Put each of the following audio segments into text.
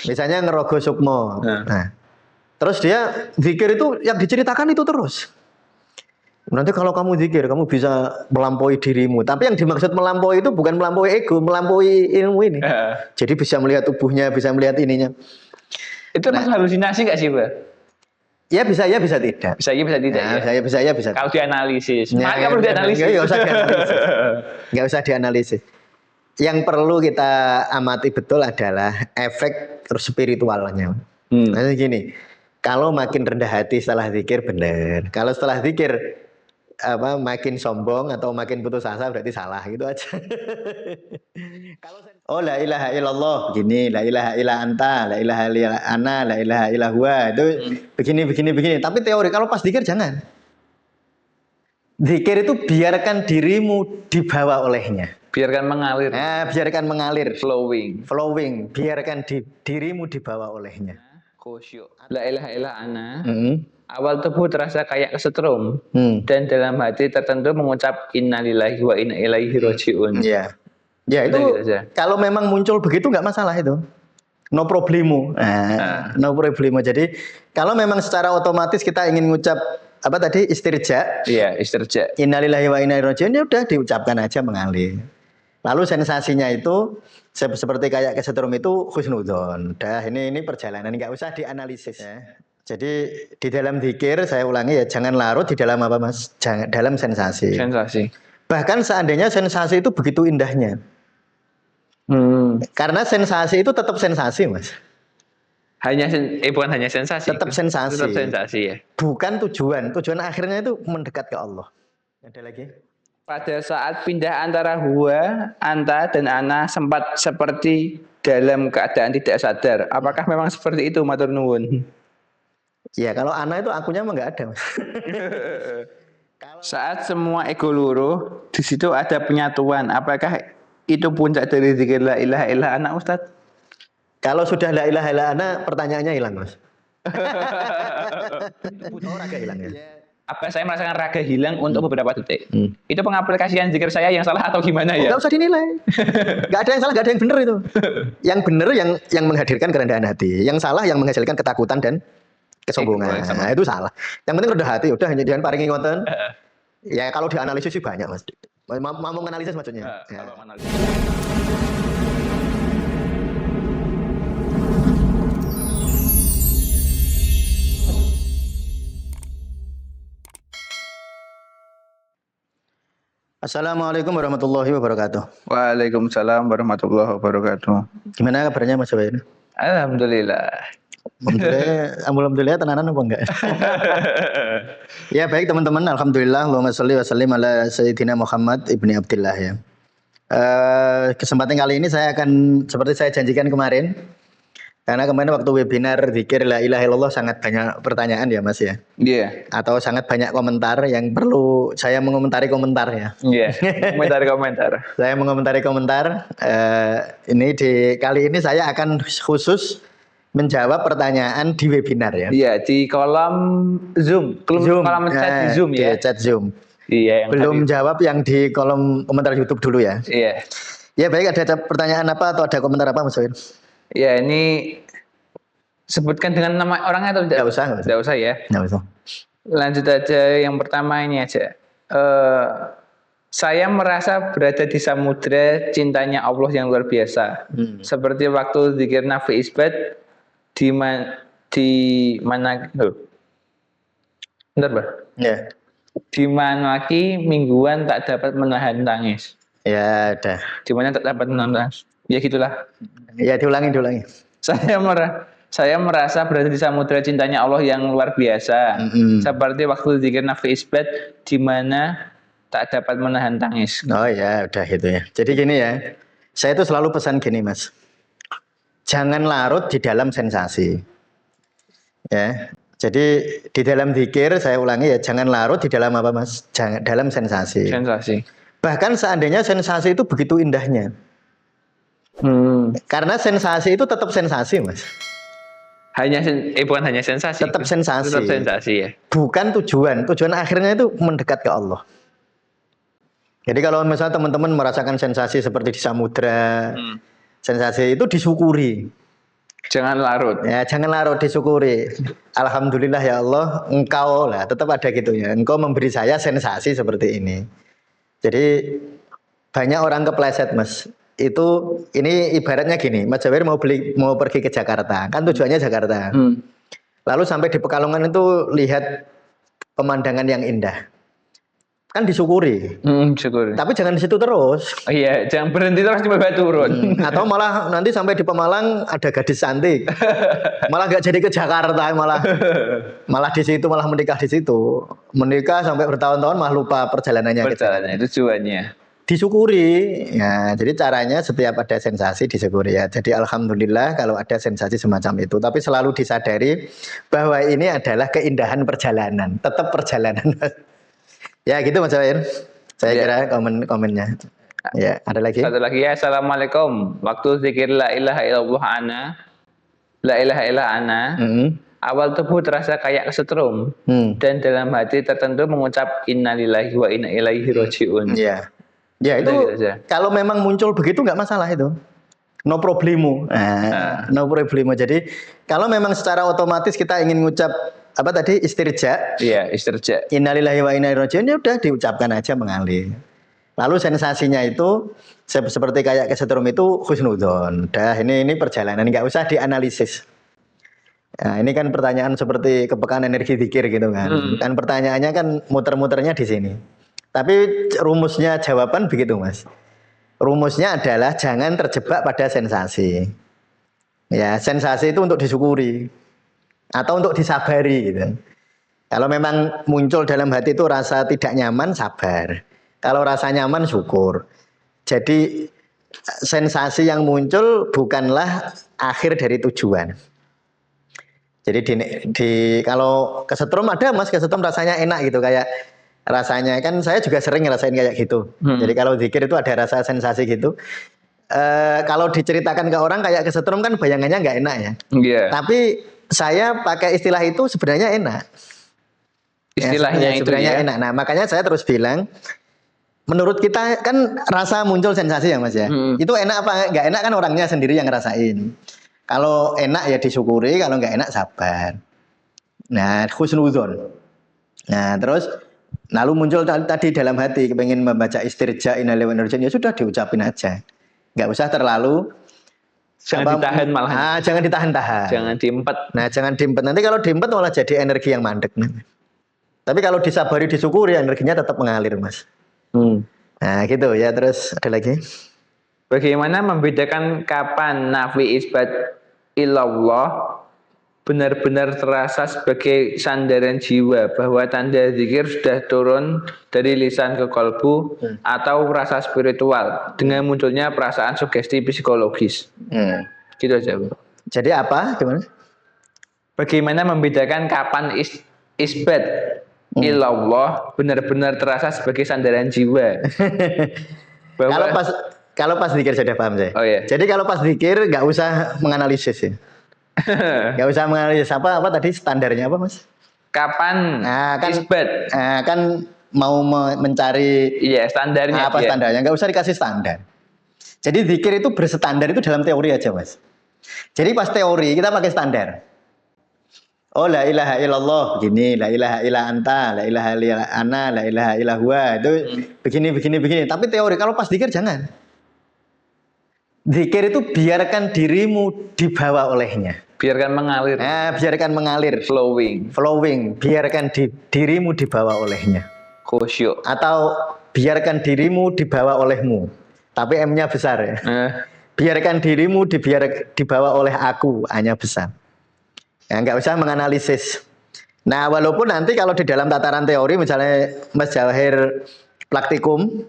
Misalnya ngerogo sukmo. Nah, terus dia zikir itu yang diceritakan itu terus. Nanti kalau kamu zikir, kamu bisa melampaui dirimu. Tapi yang dimaksud melampaui itu bukan melampaui ego, melampaui ilmu ini. Jadi bisa melihat tubuhnya, bisa melihat ininya. Itu masuk halusinasi nggak sih, Pak? Ya bisa tidak. Bisa tidak Nah, ya. Bisa tidak. Kalau dianalisis, Ya, perlu dianalisis. Nggak usah dianalisis. Nggak usah dianalisis. Yang perlu kita amati betul adalah efek spiritualnya. Nah, gini, kalau makin rendah hati setelah zikir benar. Kalau setelah zikir makin sombong atau makin putus asa berarti salah gitu aja. Oh la ilaha illallah begini, la ilaha illa anta, la ilaha illa ana, la ilaha illa huwa itu begini. Tapi teori kalau pas zikir jangan. Zikir itu biarkan dirimu dibawa olehnya. Biarkan mengalir. Biarkan mengalir. Flowing. Biarkan dirimu dibawa olehnya. Khusyuk. La ilaha illa ana. Awal tubuh terasa kayak kesetrum dan dalam hati tertentu mengucap innalillahi wa inna ilaihi rajiun. Iya. Ya itu gitu kalau memang muncul begitu nggak masalah itu. No problemo. No problemo. Jadi kalau memang secara otomatis kita ingin ngucap apa tadi istirja. Iya, istirja. Innalillahi wa inna ilaihi rajiun ya udah diucapkan aja mengalir. Lalu sensasinya itu seperti kayak kesetrum itu husnudzon. Udah ini perjalanan nggak usah dianalisis ya. Jadi di dalam zikir saya ulangi ya jangan larut di dalam apa Mas? Jangan dalam sensasi. Bahkan seandainya sensasi itu begitu indahnya. Karena sensasi itu tetap sensasi Mas. Bukan hanya sensasi. Tetap sensasi. Tetap sensasi ya. Bukan tujuan. Tujuan akhirnya itu mendekat ke Allah. Ada lagi? Pada saat pindah antara huwa, anta dan ana sempat seperti dalam keadaan tidak sadar. Apakah memang seperti itu matur nuwun? Ya kalau ana itu akunya emang nggak ada Mas. Saat semua ego luruh, di situ ada penyatuan. Apakah itu puncak dari zikir la ilaha illa ana Ustaz? Kalau sudah la ilaha illa ana, pertanyaannya hilang Mas. Raga hilang ya. Apa saya merasakan raga hilang untuk beberapa detik. Itu pengaplikasian zikir saya yang salah atau gimana ya? Nggak usah dinilai. Nggak ada yang salah, nggak ada yang benar itu. Yang benar yang menghadirkan kerendahan hati. Yang salah yang menghasilkan ketakutan dan kesombongan. Nah, itu salah. Yang penting rendah hati, udah jangan paringi konten. Ya kalau dianalisis sih banyak Mas. Mau menganalisis maksudnya. Kalau menganalisis. Assalamualaikum warahmatullahi wabarakatuh. Waalaikumsalam warahmatullahi wabarakatuh. Gimana kabarnya Mas Bayu? Alhamdulillah. Alhamdulillah tenanan apa enggak? Ya baik teman-teman, alhamdulillah Allahumma sholli wa sallim ala sayyidina Muhammad ibni Abdillah ya. Kesempatan kali ini saya akan seperti saya janjikan kemarin. Karena kemarin waktu webinar zikir la ilaha illallah sangat banyak pertanyaan ya Mas ya. Iya. Atau sangat banyak komentar yang perlu saya mengomentari komentar ya. Iya. Komentar. Saya mengomentari komentar. Kali ini saya akan khusus menjawab pertanyaan di webinar ya. Iya, di kolom Zoom. Kolom chat di Zoom ya. Di chat Zoom. Iya, belum jawab yang di kolom komentar YouTube dulu ya. Iya. Ya baik, ada pertanyaan apa atau ada komentar apa Mas Win? Ya ini sebutkan dengan nama orangnya atau tidak? Tidak usah ya. Nggak usah. Lanjut aja yang pertama ini aja. Saya merasa berada di samudra cintanya Allah yang luar biasa. Seperti waktu zikir nafi isbat di mana bentar, Bah. Ya. Di mana lagi mingguan tak dapat menahan tangis. Ya, ada. Di mana tak dapat menahan tangis. Ya gitulah. Ya diulangi. Saya merasa berada di samudra cintanya Allah yang luar biasa. Seperti waktu zikir nafi isbat di mana tak dapat menahan tangis. Oh ya, udah gitu ya. Jadi gini ya. Saya itu selalu pesan gini, Mas. Jangan larut di dalam sensasi. Ya. Jadi di dalam zikir saya ulangi ya, jangan larut di dalam apa, Mas? Dalam sensasi. Bahkan seandainya sensasi itu begitu indahnya. Karena sensasi itu tetap sensasi, Mas. Bukan hanya sensasi. Tetap sensasi. Tetap sensasi ya. Bukan tujuan. Tujuan akhirnya itu mendekat ke Allah. Jadi kalau misalnya teman-teman merasakan sensasi seperti di samudra, sensasi itu disyukuri. Jangan larut. Ya, jangan larut, disyukuri. Alhamdulillah ya Allah, engkau lah tetap ada gitu ya. Engkau memberi saya sensasi seperti ini. Jadi banyak orang kepleset, Mas. Itu ini ibaratnya gini, Mas Jawir mau pergi ke Jakarta, kan tujuannya Jakarta. Lalu sampai di Pekalongan itu lihat pemandangan yang indah. Kan disyukuri. Syukur. Tapi jangan di situ terus. Oh iya, jangan berhenti terus tiba-tiba turun. Atau malah nanti sampai di Pemalang ada gadis cantik. Malah nggak jadi ke Jakarta, malah di situ, malah menikah di situ. Menikah sampai bertahun-tahun malah lupa perjalanannya. Perjalanannya, tujuannya. Disyukuri. Ya, jadi caranya setiap ada sensasi disyukuri ya. Jadi alhamdulillah kalau ada sensasi semacam itu. Tapi selalu disadari bahwa ini adalah keindahan perjalanan. Tetap perjalanan. Ya gitu Mas Jawir. Saya kira komennya. Ya, ada lagi? Satu lagi ya. Assalamualaikum. Waktu zikir la ilaha illallah ana. La ilaha illa ana. Awal tubuh terasa kayak kesetrum. Dan dalam hati tertentu mengucap innalillahi wa inna ilaihi rajiun. Iya. Ya itu kalau memang muncul begitu nggak masalah itu. No problemo. No problemo. Jadi kalau memang secara otomatis kita ingin ngucap apa tadi istirja? Iya, istirja. Innalillahi wa inna ilaihi rajiun, ya udah diucapkan aja mengalir. Lalu sensasinya itu seperti kayak kesetrum itu husnudzon. Dah ini perjalanan nggak usah dianalisis. Nah, ini kan pertanyaan seperti kepekaan energi zikir gitu kan. Kan pertanyaannya kan muter-muternya di sini. Tapi rumusnya jawaban begitu Mas. Rumusnya adalah jangan terjebak pada sensasi. Ya, sensasi itu untuk disyukuri atau untuk disabari gitu. Kalau memang muncul dalam hati itu rasa tidak nyaman, sabar. Kalau rasa nyaman, syukur. Jadi sensasi yang muncul bukanlah akhir dari tujuan. Jadi kalau kesetrum ada Mas, kesetrum rasanya enak gitu, kayak rasanya kan saya juga sering ngerasain kayak gitu. Jadi kalau zikir itu ada rasa sensasi gitu. Kalau diceritakan ke orang kayak kesetrum kan bayangannya nggak enak ya. Tapi saya pakai istilah itu sebenarnya enak. Istilahnya ya, sebenarnya itu ya. Enak. Nah makanya saya terus bilang, menurut kita kan rasa muncul sensasi ya Mas ya. Itu enak apa nggak enak kan orangnya sendiri yang ngerasain. Kalau enak ya disyukuri, kalau nggak enak sabar. Nah husnudzon. Nah terus lalu muncul tadi dalam hati kepengen membaca istirja innalillahi wa inna ilaihi rajiun, ya sudah diucapin aja. Nggak usah terlalu jangan ditahan malah. Jangan ditahan-tahan. Jangan diempet. Nah, jangan diempet. Nanti kalau diempet malah jadi energi yang mandek. Tapi kalau disabari, disyukuri, energinya tetap mengalir, Mas. Nah, gitu ya. Terus ada lagi. Bagaimana membedakan kapan nafi isbat ilallah benar-benar terasa sebagai sandaran jiwa, bahwa tanda zikir sudah turun dari lisan ke kalbu, atau rasa spiritual dengan munculnya perasaan sugesti psikologis. Gitu aja, Bu. Jadi apa? Gimana? Bagaimana membedakan kapan isbat ilallah benar-benar terasa sebagai sandaran jiwa? Kalau pas zikir sudah paham saya. Oh, iya. Jadi kalau pas zikir nggak usah menganalisis ya. Nggak usah menganalisis apa tadi standarnya apa Mas? Kapan isbat? Kan mau mencari standarnya. Apa standarnya? Nggak usah dikasih standar. Jadi zikir itu berstandar itu dalam teori aja Mas. Jadi pas teori kita pakai standar. Oh la ilaha illallah begini, la ilaha illa anta, la ilaha illa ana, la ilaha illa huwa, itu begini. Tapi teori kalau pas zikir jangan. Zikir itu biarkan dirimu dibawa olehnya. Biarkan mengalir. Biarkan mengalir. Flowing. Biarkan dirimu dibawa olehnya. Khusyuk. Atau biarkan dirimu dibawa olehmu. Tapi M-nya besar ya. Biarkan dirimu dibawa oleh aku, hanya besar. Ya, nggak usah menganalisis. Nah, walaupun nanti kalau di dalam tataran teori, misalnya Mas Jawahir praktikum,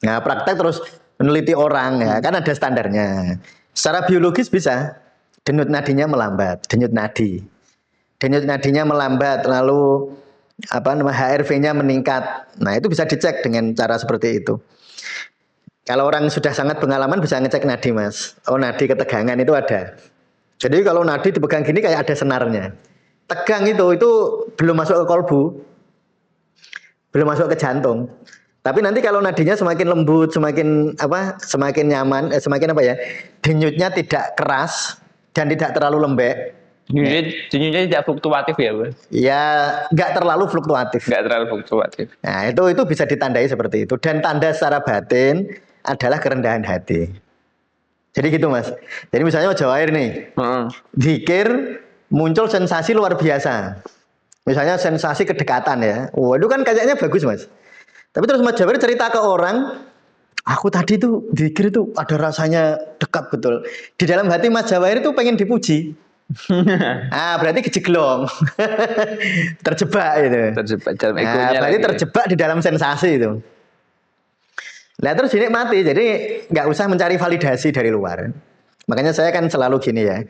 nah praktek terus meneliti orang, ya kan ada standarnya. Secara biologis bisa, denyut nadinya melambat, denyut nadinya melambat, lalu HRV-nya meningkat. Nah, itu bisa dicek dengan cara seperti itu. Kalau orang sudah sangat pengalaman bisa ngecek nadi, Mas. Oh, nadi ketegangan itu ada. Jadi kalau nadi dipegang gini kayak ada senarnya. Tegang itu belum masuk ke kolbu. Belum masuk ke jantung. Tapi nanti kalau nadinya semakin lembut, semakin nyaman, denyutnya tidak keras, dan tidak terlalu lembek. Denyutnya tidak fluktuatif ya, Bang? Ya, nggak terlalu fluktuatif. Nggak terlalu fluktuatif. Nah, itu bisa ditandai seperti itu. Dan tanda secara batin adalah kerendahan hati. Jadi gitu, Mas. Jadi misalnya Jawair nih, zikir muncul sensasi luar biasa. Misalnya sensasi kedekatan ya. Wah, itu kan kayaknya bagus, Mas. Tapi terus Mas Jawair cerita ke orang, aku tadi tuh zikir tuh ada rasanya dekat betul. Di dalam hati Mas Jawair itu pengen dipuji. Berarti kejeglong. Terjebak itu. Terjebak dalam egonya. Berarti terjebak di dalam sensasi itu. Nah terus dinikmati, jadi nggak usah mencari validasi dari luar. Makanya saya kan selalu gini ya,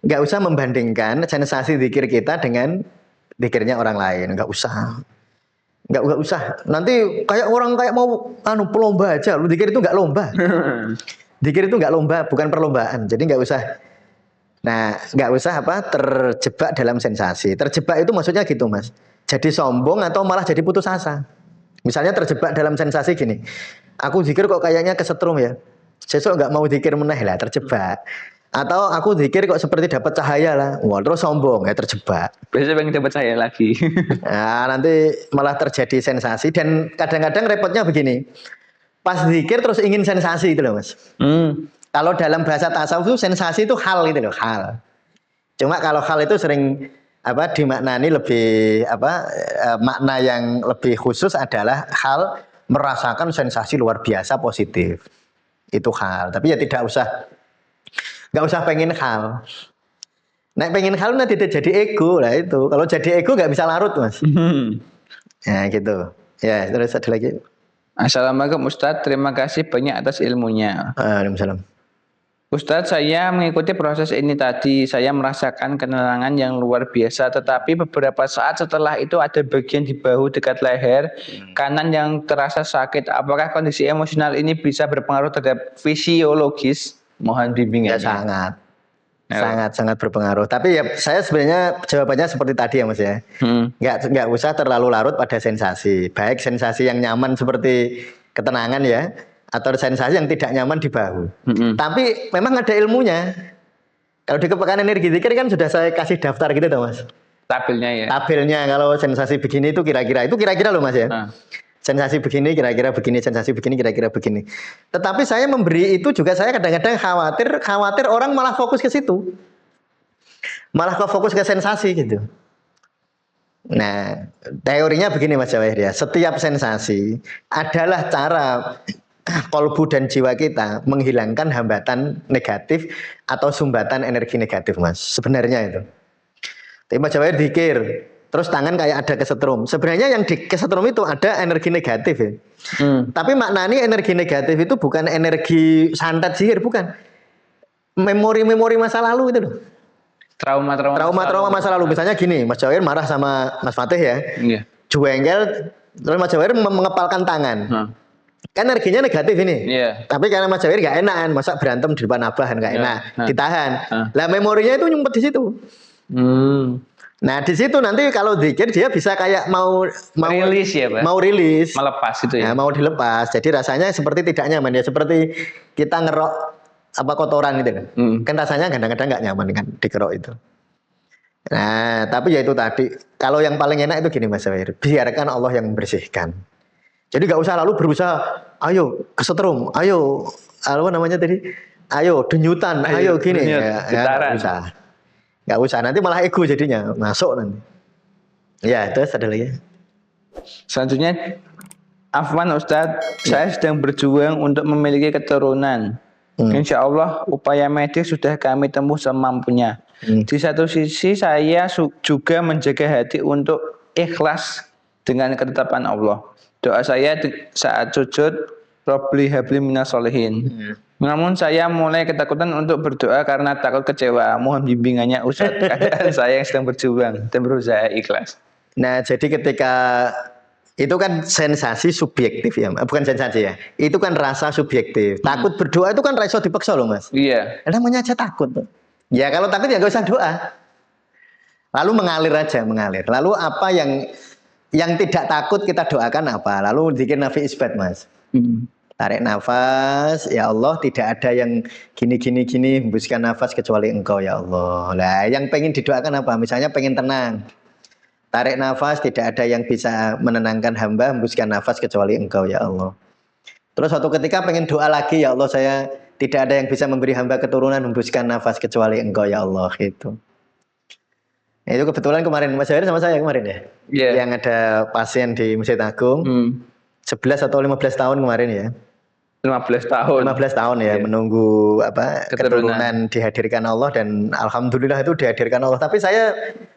nggak usah membandingkan sensasi zikir kita dengan zikirnya orang lain, nggak usah. Nggak usah. Nanti kayak orang kayak mau pelomba aja, lu zikir itu nggak lomba. Zikir itu nggak lomba, bukan perlombaan. Jadi nggak usah. Nah, nggak usah terjebak dalam sensasi. Terjebak itu maksudnya gitu, Mas. Jadi sombong atau malah jadi putus asa. Misalnya terjebak dalam sensasi gini. Aku zikir kok kayaknya kesetrum ya. Sesuk nggak mau zikir meneh lah, terjebak. Atau aku zikir kok seperti dapat cahaya lah. Wah, terus sombong ya, terjebak. Biasanya pengen dapat cahaya lagi. Nah, nanti malah terjadi sensasi dan kadang-kadang repotnya begini. Pas zikir terus ingin sensasi itu loh, Mas. Kalau dalam bahasa tasawuf itu sensasi itu hal itu loh, hal. Cuma kalau hal itu sering dimaknani lebih makna yang lebih khusus adalah hal merasakan sensasi luar biasa positif. Itu hal. Tapi ya nggak usah pengen hal. Nah, pengen hal nanti jadi ego lah itu. Kalau jadi ego nggak bisa larut, Mas. Ya gitu. Ya, terus ada lagi. Assalamualaikum Ustadz, terima kasih banyak atas ilmunya. Waalaikumsalam. Ustadz, saya mengikuti proses ini tadi. Saya merasakan ketenangan yang luar biasa. Tetapi beberapa saat setelah itu ada bagian di bahu dekat leher kanan yang terasa sakit. Apakah kondisi emosional ini bisa berpengaruh terhadap fisiologis? Mohon bimbingannya. Ya, sangat berpengaruh. Tapi ya saya sebenarnya jawabannya seperti tadi ya, Mas ya. Nggak usah terlalu larut pada sensasi. Baik sensasi yang nyaman seperti ketenangan ya, atau sensasi yang tidak nyaman di bahu. Tapi memang ada ilmunya. Kalau di kepekaan energi zikir kan sudah saya kasih daftar gitu toh, Mas. Tabelnya ya. Tabelnya kalau sensasi begini itu kira-kira loh, Mas ya. Sensasi begini kira-kira begini, sensasi begini kira-kira begini. Tetapi saya memberi itu juga saya kadang-kadang khawatir orang malah fokus ke situ. Malah fokus ke sensasi gitu. Nah, teorinya begini Mas Jawair ya. Setiap sensasi adalah cara kolbu dan jiwa kita menghilangkan hambatan negatif atau sumbatan energi negatif, Mas. Sebenarnya itu. Tapi Mas Jawair zikir, terus tangan kayak ada kesetrum. Sebenarnya yang di kesetrum itu ada energi negatif ya. Tapi maknanya energi negatif itu bukan energi santet sihir, bukan. Memori-memori masa lalu itu loh. Trauma masa lalu. Misalnya gini, Mas Jawair marah sama Mas Fatih ya. Iya. Juengkel, terus Mas Jawair mengepalkan tangan. Kan energinya negatif ini. Yeah. Tapi karena Mas Jawair gak enak kan, masa berantem di depan abah kan gak enak, ditahan. Lah memorinya itu nyumpet di situ. Nah di situ nanti kalau zikir dia bisa kayak mau rilis ya, Pak? Mau rilis, melepas itu ya. Nah, mau dilepas. Jadi rasanya seperti tidak nyaman ya, seperti kita ngerok kotoran gitu kan. Kan rasanya kadang-kadang nggak nyaman kan dikerok itu. Nah tapi ya itu tadi. Kalau yang paling enak itu gini Mas Jawair, biarkan Allah yang membersihkan. Jadi nggak usah lalu berusaha, ayo kesetrum, ayo apa namanya tadi, ayo denyutan, ayo gini, nggak usah, nanti malah ego jadinya masuk nanti. Ya terus ada lagi. Selanjutnya, Afwan Ustadz, saya sedang berjuang untuk memiliki keturunan. Insya Allah upaya medis sudah kami tempuh semampunya. Di satu sisi saya juga menjaga hati untuk ikhlas dengan ketetapan Allah. Doa saya saat sujud, Robli habli minas solihin. Namun saya mulai ketakutan untuk berdoa karena takut kecewa. Mohon bimbingannya Ustaz. Keadaan saya yang sedang berjuang dan berusaha ikhlas. Nah jadi ketika itu kan sensasi subjektif ya, bukan sensasi ya. Itu kan rasa subjektif. Takut berdoa itu kan rasa dipaksa loh Mas. Iya. Namanya aja takut. Ya kalau takut ya gak usah doa. Lalu mengalir aja, mengalir. Lalu apa yang tidak takut kita doakan apa? Lalu zikir nafi isbat Mas. Tarik nafas, ya Allah tidak ada yang gini, hembuskan nafas kecuali Engkau ya Allah. Lah yang pengen didoakan apa? Misalnya pengen tenang. Tarik nafas, tidak ada yang bisa menenangkan hamba, hembuskan nafas kecuali Engkau ya Allah. Terus suatu ketika pengen doa lagi, ya Allah saya tidak ada yang bisa memberi hamba keturunan, hembuskan nafas kecuali Engkau ya Allah gitu. Nah, itu kebetulan kemarin Mas Jawir sama saya kemarin ya. Yeah. Yang ada pasien di Masjid Agung. 11 atau 15 tahun kemarin ya. 15 tahun. 15 tahun ya, menunggu keturunan dihadirkan Allah dan alhamdulillah itu dihadirkan Allah. Tapi saya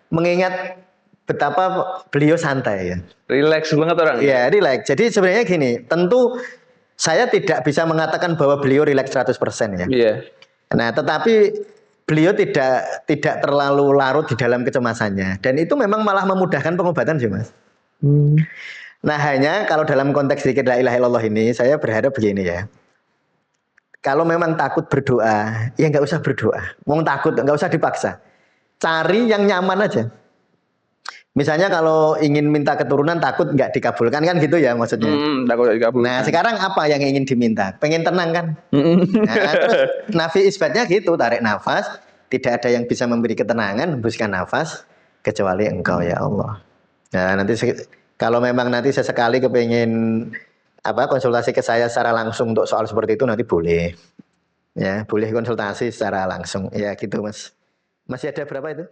mengingat betapa beliau santai ya. Relax banget orang. Iya, relax. Jadi sebenarnya gini, tentu saya tidak bisa mengatakan bahwa beliau relax 100% ya. Iya. Nah, tetapi beliau tidak terlalu larut di dalam kecemasannya dan itu memang malah memudahkan pengobatan sih, Mas. Nah, hanya kalau dalam konteks zikir la ilaha illallah ini saya berharap begini ya. Kalau memang takut berdoa, ya nggak usah berdoa. Mau takut nggak usah dipaksa. Cari yang nyaman aja. Misalnya kalau ingin minta keturunan takut nggak dikabulkan kan gitu ya maksudnya. Takut nggak dikabulkan. Nah sekarang apa yang ingin diminta? Pengen tenang kan? Nah, terus nafi isbatnya gitu, tarik nafas. Tidak ada yang bisa memberi ketenangan, hembuskan nafas kecuali Engkau ya Allah. Nah nanti kalau memang nanti sesekali kepingin konsultasi ke saya secara langsung untuk soal seperti itu nanti boleh. Ya, boleh konsultasi secara langsung. Ya gitu, Mas. Masih ada berapa itu?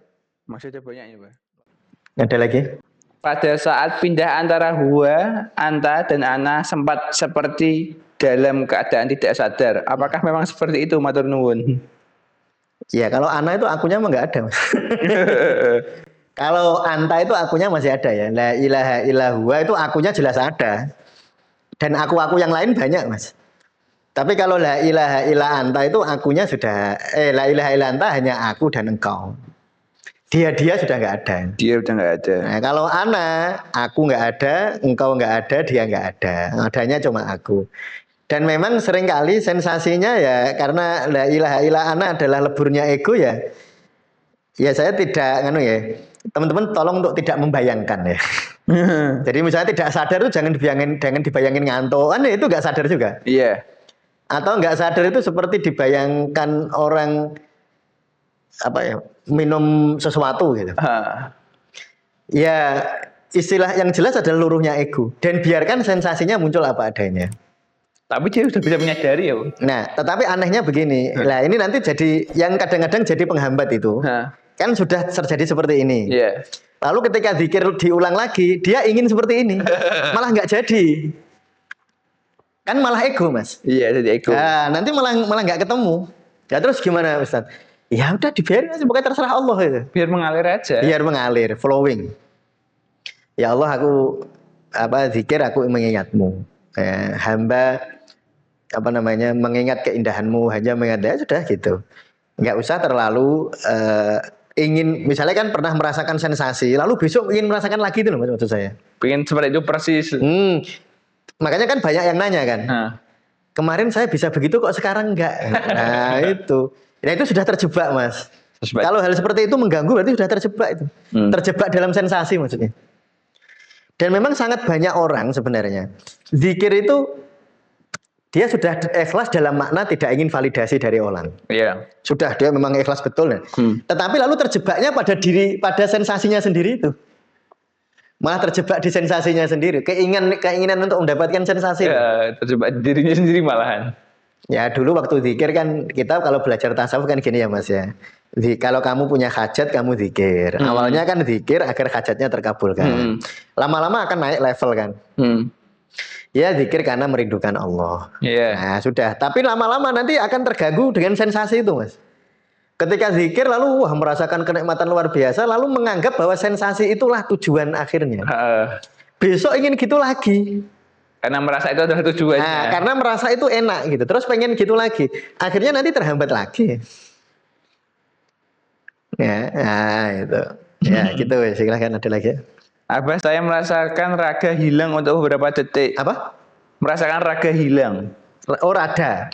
Masih ada banyak ya, Pak. Ada lagi? Pada saat pindah antara huwa, anta dan ana sempat seperti dalam keadaan tidak sadar. Apakah memang seperti itu, matur nuwun? Ya, kalau ana itu akunya emang nggak ada, Mas. Kalau anta itu akunya masih ada ya. La ilaha illallah itu akunya jelas ada. Dan aku-aku yang lain banyak, Mas. Tapi kalau la ilaha illa anta itu akunya sudah la ilaha illa anta hanya aku dan engkau. Dia sudah nggak ada. Dia udah nggak ada. Nah, kalau ana, aku nggak ada, engkau nggak ada, dia nggak ada. Adanya cuma aku. Dan memang seringkali sensasinya ya karena la ilaha illa ana adalah leburnya ego ya. Ya saya tidak ya. Teman-teman tolong untuk tidak membayangkan ya. Jadi misalnya tidak sadar itu jangan dibayangin ngantuk kan itu nggak sadar juga. Iya. Atau nggak sadar itu seperti dibayangkan orang minum sesuatu gitu. Ya istilah yang jelas adalah luruhnya ego dan biarkan sensasinya muncul apa adanya. Tapi dia sudah bisa menyadari ya. Nah, tetapi anehnya begini. Nah, ini nanti jadi yang kadang-kadang jadi penghambat itu. Kan sudah terjadi seperti ini. Yeah. Lalu ketika zikir diulang lagi, dia ingin seperti ini. Malah nggak jadi. Kan malah ego, Mas. Iya, jadi ego. Nah, nanti malah nggak ketemu. Ya terus gimana, Ustaz? Ya udah dibiarin aja, pokoknya terserah Allah itu. Biar mengalir aja. Biar mengalir, flowing. Ya Allah, aku zikir aku mengingatmu. Hamba mengingat keindahanmu, hanya mengingat ya sudah gitu. Nggak usah terlalu ingin, misalnya kan pernah merasakan sensasi, lalu besok ingin merasakan lagi itu loh maksud saya. Pengen seperti itu persis. Makanya kan banyak yang nanya kan. Kemarin saya bisa begitu kok sekarang enggak. Nah itu. Nah itu sudah terjebak, Mas. Kalau hal seperti itu mengganggu berarti sudah terjebak itu. Terjebak dalam sensasi maksudnya. Dan memang sangat banyak orang sebenarnya. Zikir itu dia sudah ikhlas dalam makna tidak ingin validasi dari orang. Iya. Sudah dia memang ikhlas betul. Tetapi lalu terjebaknya pada sensasinya sendiri itu. Malah terjebak di sensasinya sendiri. Keinginan untuk mendapatkan sensasi. Ya, terjebak dirinya sendiri malahan. Ya dulu waktu zikir kan kita kalau belajar tasawuf kan gini ya Mas ya. Kalau kamu punya hajat kamu zikir. Awalnya kan zikir agar hajatnya terkabulkan. Lama-lama akan naik level kan. Ya zikir karena merindukan Allah. Nah sudah. Tapi lama-lama nanti akan terganggu dengan sensasi itu, Mas. Ketika zikir lalu merasakan kenikmatan luar biasa, lalu menganggap bahwa sensasi itulah tujuan akhirnya. Besok ingin gitu lagi. Karena merasa itu adalah tujuannya. Nah, karena merasa itu enak gitu. Terus pengen gitu lagi. Akhirnya nanti terhambat lagi. Ya, itu. Ya gitu. Silahkan ada lagi. Saya merasakan raga hilang untuk beberapa detik. Apa? Merasakan raga hilang. Oh raga.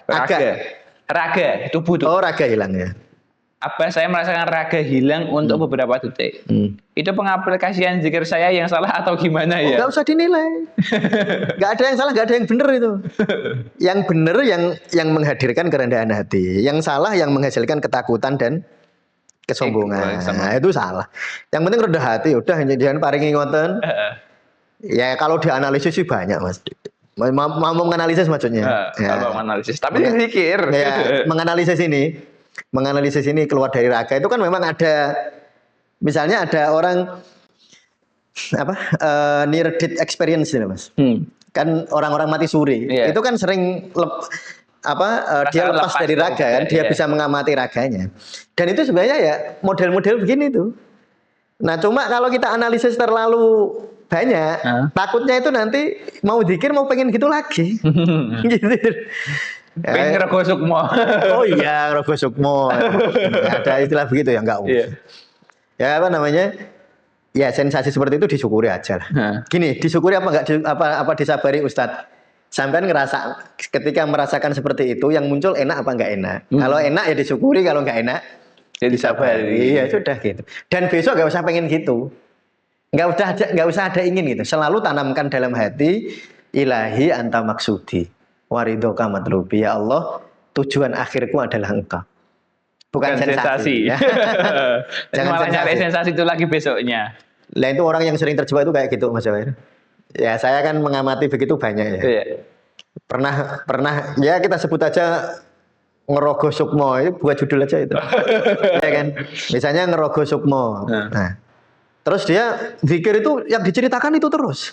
Raga. Tubuh tuh. Oh raga hilang ya. Apa saya merasakan raga hilang untuk beberapa detik. Itu pengaplikasian zikir saya yang salah atau gimana ya? Nggak usah dinilai. Nggak ada yang salah, nggak ada yang benar itu. Yang benar yang menghadirkan kerendahan hati. Yang salah yang menghasilkan ketakutan dan kesombongan. Nah, itu salah. Yang penting rendah hati, udah jangan paringi ngoten. Ya kalau dianalisis sih banyak, Mas. Mau menganalisis maksudnya. Kalau menganalisis, tapi zikir. Ya, menganalisis ini keluar dari raga itu kan memang ada, misalnya ada orang near death experience ini, Mas. Kan orang-orang mati suri itu kan sering dia lepas dari raga kan, dia bisa mengamati raganya. Dan itu sebenarnya ya model-model begini tuh. Nah, cuma kalau kita analisis terlalu banyak, takutnya itu nanti mau zikir mau pengen gitu lagi. Gitu. Pengen rogo sukmo. Oh iya, rogo sukmo. Ada istilah begitu ya, enggak usah. Ya apa namanya? Ya sensasi seperti itu disyukuri aja lah. Gini, disyukuri apa enggak apa disabari Ustadz? Sampean ngerasa ketika merasakan seperti itu yang muncul enak apa enggak enak? Kalau enak ya disyukuri, kalau enggak enak ya disabari. Iya, sudah gitu. Dan besok enggak usah pengen gitu. Enggak usah ada ingin gitu. Selalu tanamkan dalam hati, ilahi anta maksudi. Waridhoka matlubi, ya Allah, tujuan akhirku adalah Engkau. Bukan sensasi. Jangan malah nyari sensasi itu lagi besoknya. Lah itu orang yang sering terjebak itu kayak gitu, Mas Jawir. Ya saya kan mengamati begitu banyak ya. Iya. Pernah ya kita sebut aja ngerogo sukmo, itu buat judul aja itu. Ya kan. Misalnya ngerogo sukmo. Nah, terus dia zikir itu yang diceritakan itu terus.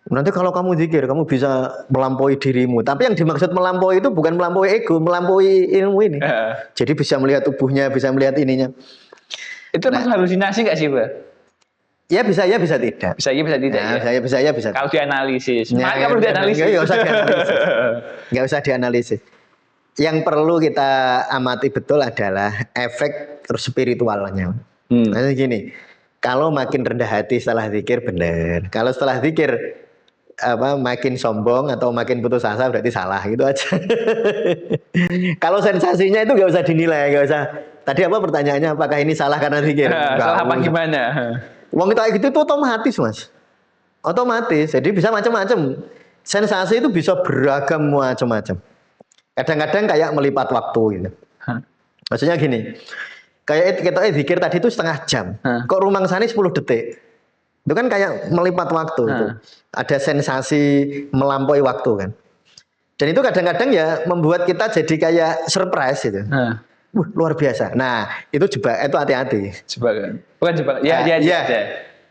Nanti kalau kamu zikir, kamu bisa melampaui dirimu. Tapi yang dimaksud melampaui itu bukan melampaui ego, melampaui ilmu ini. Jadi bisa melihat tubuhnya, bisa melihat ininya. Itu termasuk halusinasi nggak sih, Pak? Ya bisa tidak. Bisa tidak. Nah, ya. Bisa. Kalau dianalisis. Maka perlu dianalisis. Nggak usah dianalisis. Yang perlu kita amati betul adalah efek spiritualnya. Nah, gini, kalau makin rendah hati setelah zikir benar. Kalau setelah zikir makin sombong atau makin putus asa berarti salah gitu aja. Kalau sensasinya itu nggak usah dinilai, nggak usah. Tadi apa pertanyaannya? Apakah ini salah karena zikir? Salah apa gimana? Wong kita gitu itu otomatis, Mas. Otomatis. Jadi bisa macam-macam. Sensasi itu bisa beragam macam-macam. Kadang-kadang kayak melipat waktu gitu. Maksudnya gini. Kayak kita zikir tadi itu setengah jam. Kok rumang sani 10 detik. Itu kan kayak melipat waktu itu. Ada sensasi melampaui waktu kan. Dan itu kadang-kadang ya membuat kita jadi kayak surprise gitu. Luar biasa. Nah, itu itu hati-hati. Jebakan. Bukan jebakan. Ya.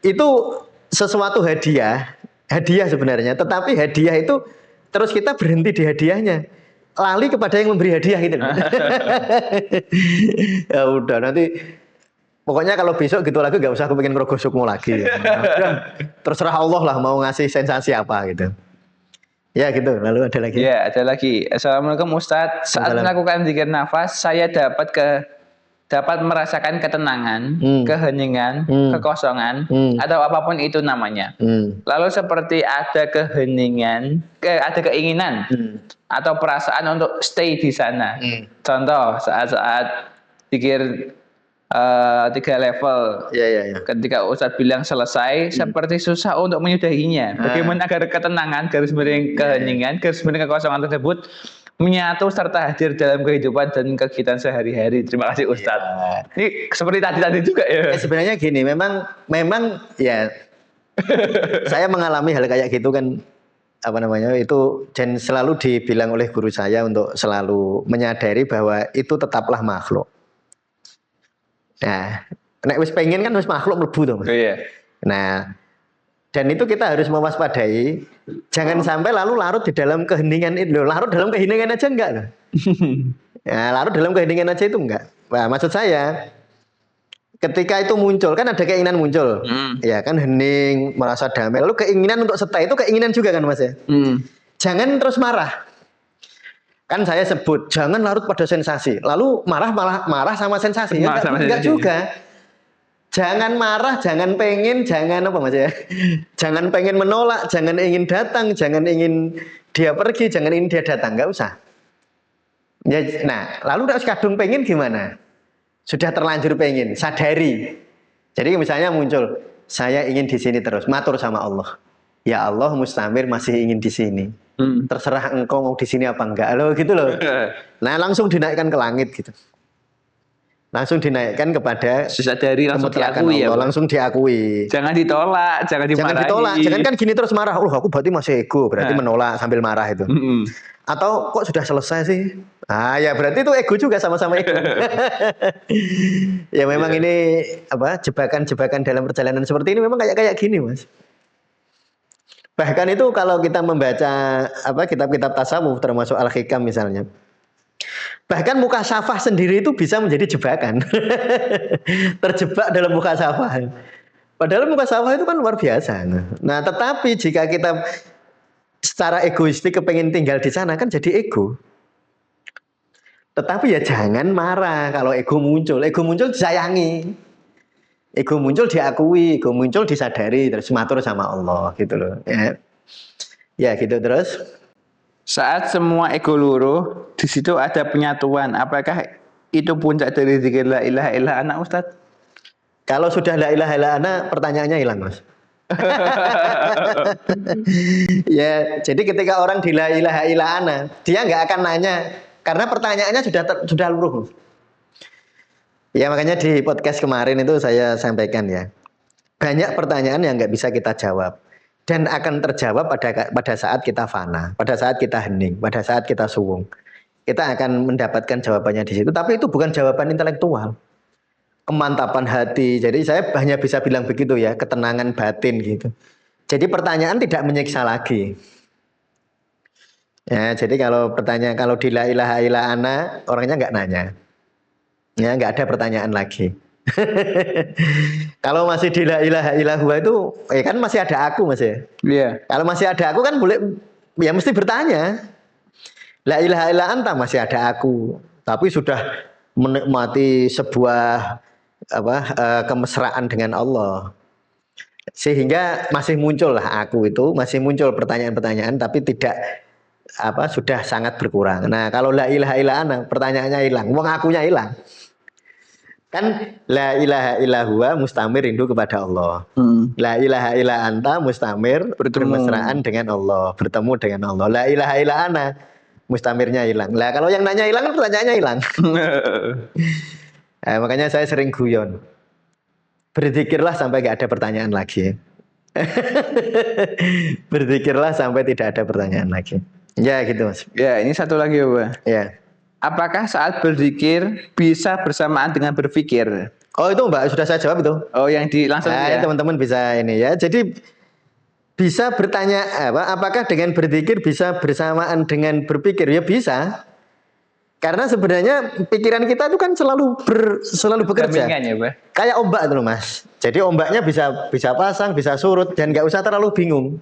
Itu sesuatu hadiah sebenarnya, tetapi hadiah itu terus kita berhenti di hadiahnya. Lali kepada yang memberi hadiah gitu. Ya udah nanti pokoknya kalau besok gitu lagi gak usah aku pengen ngerogoh sukmo lagi. Udah, terserah Allah lah mau ngasih sensasi apa gitu. Ya gitu, lalu ada lagi. Ya, ada lagi. Assalamualaikum Ustadz. Saat melakukan zikir nafas, saya dapat merasakan ketenangan, keheningan, kekosongan, atau apapun itu namanya. Lalu seperti ada keheningan, ada keinginan, atau perasaan untuk stay di sana. Contoh saat-saat zikir 3 level. Ketika Ustadz bilang selesai, seperti susah untuk menyudahinya. Bagaimana agar ketenangan, garis miring keheningan, garis miring kekosongan tersebut menyatu serta hadir dalam kehidupan dan kegiatan sehari-hari. Terima kasih Ustadz. Ini seperti tadi juga ya. Sebenarnya gini, memang ya saya mengalami hal kayak gitu kan, itu dan selalu dibilang oleh guru saya untuk selalu menyadari bahwa itu tetaplah makhluk. Nah, nek wis pengen kan wis makhluk mlebu to, Mas. Iya. Nah, dan itu kita harus mewaspadai, jangan sampai lalu larut di dalam keheningan itu. Larut dalam keheningan aja enggak loh. Ya, larut dalam keheningan aja itu enggak. Nah, maksud saya ketika itu muncul kan ada keinginan muncul. Ya kan hening, merasa damai. Lalu keinginan untuk stay itu keinginan juga kan, Mas ya? Jangan terus marah. Kan saya sebut jangan larut pada sensasi. Lalu marah sama sensasi. Enggak juga. Jangan marah, jangan pengen, jangan apa Mas ya? Jangan pengen menolak, jangan ingin datang, jangan ingin dia pergi, jangan ingin dia datang, enggak usah. Ya, nah, lalu harus kadung pengen gimana? Sudah terlanjur pengen, sadari. Jadi misalnya muncul, saya ingin di sini terus, matur sama Allah. Ya Allah, Mustamir masih ingin di sini. Terserah engkau mau di sini apa enggak. Loh gitu loh. Nah, langsung dinaikkan ke langit gitu. Langsung dinaikkan kepada Disadari, langsung kemutlakan diakui ya, Allah, Pak? langsung diakui. Jangan ditolak, jangan dimarahi. Jangan ditolak, jangan kan gini terus marah. Oh, aku berarti masih ego, berarti menolak sambil marah itu. Atau kok sudah selesai sih? Ah ya berarti itu ego juga, sama-sama ego. Ya memang ini apa jebakan-jebakan dalam perjalanan seperti ini memang kayak gini, Mas. Bahkan itu kalau kita membaca apa kitab-kitab tasawuf termasuk Al-Hikam misalnya. Bahkan mukasafah sendiri itu bisa menjadi jebakan. Terjebak dalam mukasafah. Padahal mukasafah itu kan luar biasa. Nah, tetapi jika kita secara egoistik kepengen tinggal di sana kan jadi ego. Tetapi ya jangan marah kalau ego muncul. Ego muncul disayangi. Ego muncul diakui, ego muncul disadari, terus matur sama Allah gitu loh. Ya gitu terus. Saat semua ego luruh, di situ ada penyatuan. Apakah itu puncak dari zikir la ilaha illa ana, Ustaz? Kalau sudah la ilaha illa ana, pertanyaannya hilang, Mas. Ya, jadi ketika orang di la ilaha illa ana, dia nggak akan nanya karena pertanyaannya sudah luruh. Ya makanya di podcast kemarin itu saya sampaikan ya, banyak pertanyaan yang nggak bisa kita jawab dan akan terjawab pada saat kita fana, pada saat kita hening, pada saat kita suwung. Kita akan mendapatkan jawabannya di situ. Tapi itu bukan jawaban intelektual, kemantapan hati. Jadi saya hanya bisa bilang begitu ya, ketenangan batin gitu. Jadi pertanyaan tidak menyiksa lagi. Ya, jadi kalau pertanyaan kalau di la ilaha illa ana orangnya nggak nanya. Ya, nggak ada pertanyaan lagi. Kalau masih di la ilaha illa huwa itu kan masih ada aku, Mas ya. Iya. Kalau masih ada aku kan boleh ya mesti bertanya. La ilaha illa anta masih ada aku, tapi sudah menikmati sebuah kemesraan dengan Allah. Sehingga masih muncul lah aku itu, masih muncul pertanyaan-pertanyaan tapi tidak sudah sangat berkurang. Nah, kalau la ilaha illa ana pertanyaannya hilang, wong akunya hilang. Kan la ilaha illa huwa mustamir rindu kepada Allah. La ilaha illa anta mustamir bermesraan dengan Allah, bertemu dengan Allah. La ilaha illa ana mustamirnya hilang. Lah kalau yang nanya hilang kan pertanyaannya hilang. Nah, makanya saya sering guyon. Berzikirlah sampai gak ada pertanyaan lagi. Berzikirlah sampai tidak ada pertanyaan lagi. Ya gitu, Mas. Ya, ini satu lagi, Pak. Ya. Apakah saat berzikir bisa bersamaan dengan berpikir? Oh itu Mbak sudah saya jawab itu. Oh yang langsung ya. Teman-teman bisa ini ya. Jadi bisa bertanya apakah dengan berzikir bisa bersamaan dengan berpikir? Ya bisa. Karena sebenarnya pikiran kita itu kan selalu bekerja. Ya, Pak. Kayak ombak itu loh, Mas. Jadi ombaknya bisa pasang, bisa surut dan nggak usah terlalu bingung.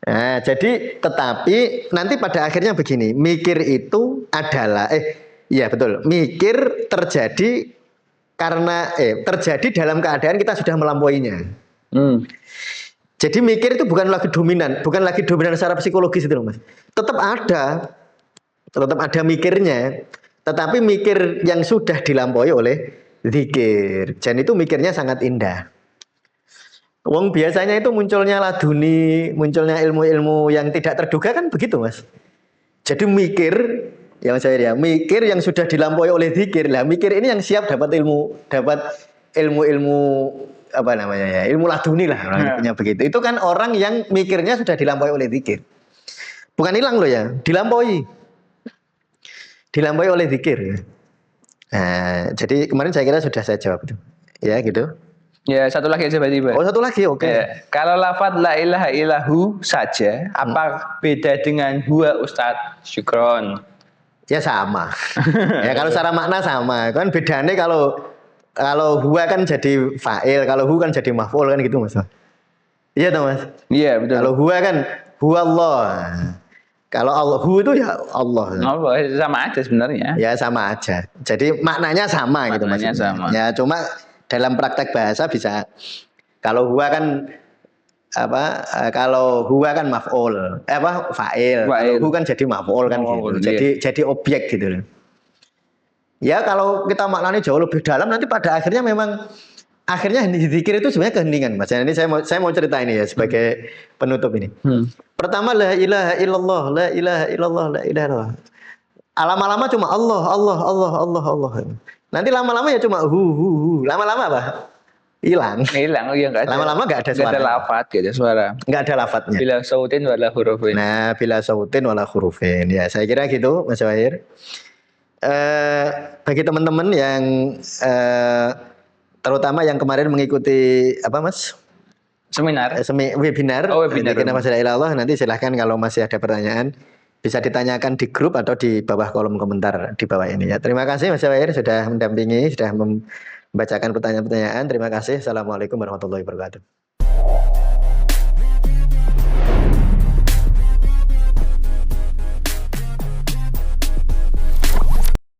Nah, jadi tetapi nanti pada akhirnya begini, mikir itu adalah iya betul, mikir terjadi karena terjadi dalam keadaan kita sudah melampauinya. Jadi mikir itu bukan lagi dominan secara psikologis itu loh, Mas. Tetap ada mikirnya, tetapi mikir yang sudah dilampaui oleh zikir. Dan itu mikirnya sangat indah. Wong biasanya itu munculnya laduni, munculnya ilmu-ilmu yang tidak terduga kan begitu, Mas. Jadi mikir yang sudah dilampaui oleh zikir. Lah mikir ini yang siap dapat ilmu-ilmu ilmu laduni lah orangnya begitu. Itu kan orang yang mikirnya sudah dilampaui oleh zikir. Bukan hilang loh ya, dilampaui oleh zikir. Nah, jadi kemarin saya kira sudah saya jawab itu. Ya gitu. Ya, satu lagi aja berarti, Pak. Oh, satu lagi, oke. Ya, kalau lafaz la ilaha illahu saja, apa beda dengan huwa, Ustaz? Syukron. Ya sama. Ya kalau secara makna sama. Kan bedanya kalau huwa kan jadi fa'il, kalau hu kan jadi maf'ul kan gitu, Mas. Iya toh, Mas? Iya, betul. Kalau huwa kan huwa Allah. Kalau Allah hu itu ya Allah. Allah sama aja sebenarnya. Ya, sama aja. Jadi maknanya sama gitu, Mas. Maknanya sama. Ya, cuma dalam praktek bahasa bisa kalau huwa kan kalau huwa kan maf'ul, fa'il. Kalau hu kan jadi maf'ul kan gitu. Jadi objek gitu loh. Ya kalau kita maknanya jauh lebih dalam nanti pada akhirnya memang akhirnya zikir itu sebenarnya keheningan Mas. Ini saya mau cerita ini ya sebagai penutup ini. Pertama la ilaha illallah, la ilaha illallah, la ilaha illallah. Lama-lama cuma Allah, Allah, Allah, Allah, Allah. Nanti lama-lama ya cuma hu. Lama-lama apa? Hilang. Hilang, ya nggak ada. Lama-lama nggak ada suara. Nggak ada lafat, nggak ada suara. Nggak ada lafadznya. Bila sautin wala hurufin. Nah, bila sautin wala hurufin. Ya, saya kira gitu, Mas Wahir. Bagi teman-teman yang terutama yang kemarin mengikuti apa, Mas? Seminar. Webinar. Oh, webinar. Mas Allah, nanti silahkan kalau masih ada pertanyaan bisa ditanyakan di grup atau di bawah kolom komentar di bawah ini ya. Terima kasih Mas Wahir sudah mendampingi, sudah membacakan pertanyaan-pertanyaan. Terima kasih. Assalamualaikum warahmatullahi wabarakatuh.